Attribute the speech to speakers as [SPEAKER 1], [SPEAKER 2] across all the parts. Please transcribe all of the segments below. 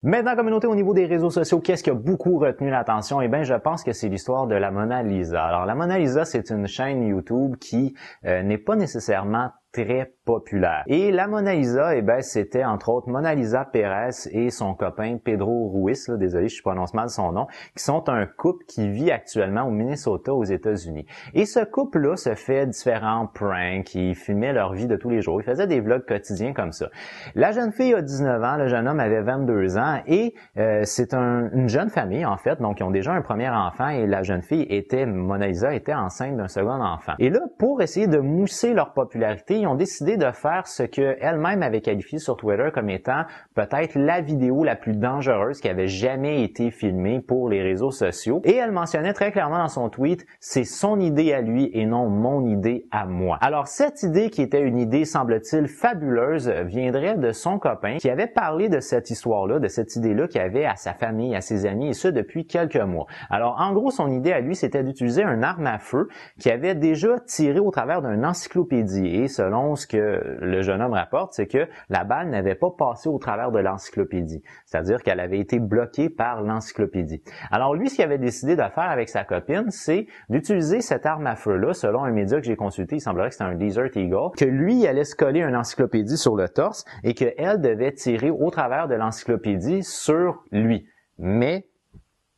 [SPEAKER 1] Maintenant, communauté, au niveau des réseaux sociaux, qu'est-ce qui a beaucoup retenu l'attention? Eh bien, je pense que c'est l'histoire de la Mona Lisa. Alors, la Mona Lisa, c'est une chaîne YouTube qui n'est pas nécessairement très populaire. Et la Mona Lisa, eh ben, c'était entre autres Mona Lisa Pérez et son copain Pedro Ruiz, là, désolé, je prononce mal son nom, qui sont un couple qui vit actuellement au Minnesota, aux États-Unis. Et ce couple-là se fait différents pranks, ils filmaient leur vie de tous les jours, ils faisaient des vlogs quotidiens comme ça. La jeune fille a 19 ans, le jeune homme avait 22 ans et c'est une jeune famille en fait, donc ils ont déjà un premier enfant et la jeune fille Mona Lisa était enceinte d'un second enfant. Et là, pour essayer de mousser leur popularité, ils ont décidé de faire ce qu'elle-même avait qualifié sur Twitter comme étant peut-être la vidéo la plus dangereuse qui avait jamais été filmée pour les réseaux sociaux. Et elle mentionnait très clairement dans son tweet, c'est son idée à lui et non mon idée à moi. Alors cette idée qui était une idée, semble-t-il, fabuleuse, viendrait de son copain qui avait parlé de cette histoire-là, de cette idée-là qu'il avait à sa famille, à ses amis et ça depuis quelques mois. Alors en gros, son idée à lui, c'était d'utiliser une arme à feu qui avait déjà tiré au travers d'une encyclopédie et selon ce que le jeune homme rapporte, c'est que la balle n'avait pas passé au travers de l'encyclopédie. C'est-à-dire qu'elle avait été bloquée par l'encyclopédie. Alors lui, ce qu'il avait décidé de faire avec sa copine, c'est d'utiliser cette arme à feu-là, selon un média que j'ai consulté, il semblerait que c'était un Desert Eagle, que lui allait se coller une encyclopédie sur le torse et qu'elle devait tirer au travers de l'encyclopédie sur lui. Mais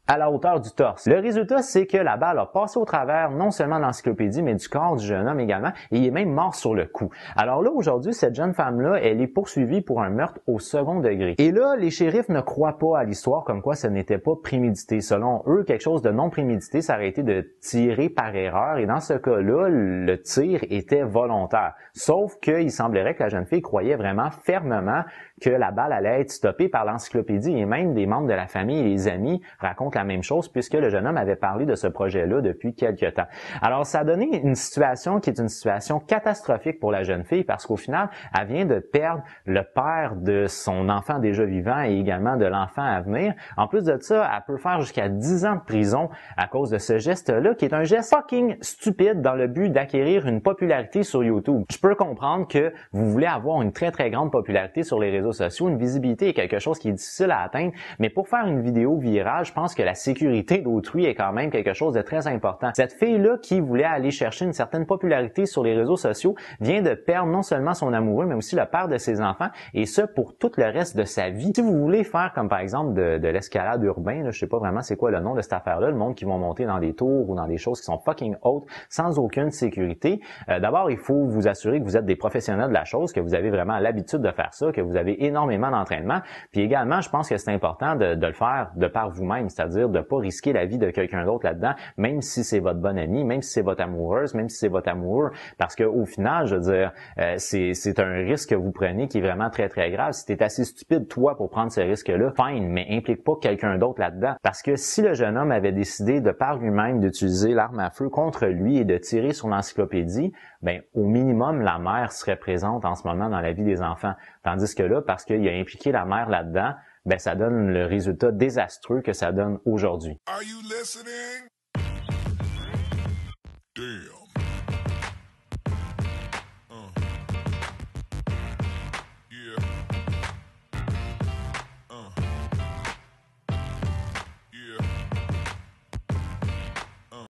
[SPEAKER 1] à la hauteur du torse. Le résultat, c'est que la balle a passé au travers non seulement de l'encyclopédie, mais du corps du jeune homme également, et il est même mort sur le coup. Alors là, aujourd'hui, cette jeune femme-là, elle est poursuivie pour un meurtre au second degré. Et là, les shérifs ne croient pas à l'histoire comme quoi ce n'était pas prémédité. Selon eux, quelque chose de non prémédité, ça aurait été de tirer par erreur, et dans ce cas-là, le tir était volontaire. Sauf qu'il semblerait que la jeune fille croyait vraiment fermement que la balle allait être stoppée par l'encyclopédie, et même des membres de la famille et les amis racontent la même chose puisque le jeune homme avait parlé de ce projet-là depuis quelques temps. Alors, ça a donné une situation qui est une situation catastrophique pour la jeune fille parce qu'au final, elle vient de perdre le père de son enfant déjà vivant et également de l'enfant à venir. En plus de ça, elle peut faire jusqu'à 10 ans de prison à cause de ce geste-là qui est un geste fucking stupide dans le but d'acquérir une popularité sur YouTube. Je peux comprendre que vous voulez avoir une très très grande popularité sur les réseaux sociaux, une visibilité est quelque chose qui est difficile à atteindre, mais pour faire une vidéo virale, je pense que la sécurité d'autrui est quand même quelque chose de très important. Cette fille-là qui voulait aller chercher une certaine popularité sur les réseaux sociaux vient de perdre non seulement son amoureux, mais aussi le père de ses enfants, et ce pour tout le reste de sa vie. Si vous voulez faire comme par exemple de l'escalade urbain, là, je sais pas vraiment c'est quoi le nom de cette affaire-là, le monde qui vont monter dans des tours ou dans des choses qui sont fucking hautes sans aucune sécurité, d'abord il faut vous assurer que vous êtes des professionnels de la chose, que vous avez vraiment l'habitude de faire ça, que vous avez énormément d'entraînement, puis également je pense que c'est important de le faire de par vous-même, c'est-à-dire de pas risquer la vie de quelqu'un d'autre là-dedans, même si c'est votre bonne amie, même si c'est votre amoureuse, même si c'est votre amoureux, parce que au final, je veux dire, c'est un risque que vous prenez qui est vraiment très très grave. Si t'es assez stupide toi pour prendre ce risque-là, fine, mais implique pas quelqu'un d'autre là-dedans, parce que si le jeune homme avait décidé de par lui-même d'utiliser l'arme à feu contre lui et de tirer sur l'encyclopédie, ben au minimum la mère serait présente en ce moment dans la vie des enfants, tandis que là, parce qu'il a impliqué la mère là-dedans, ben ça donne le résultat désastreux que ça donne aujourd'hui.
[SPEAKER 2] Are you listening? Damn.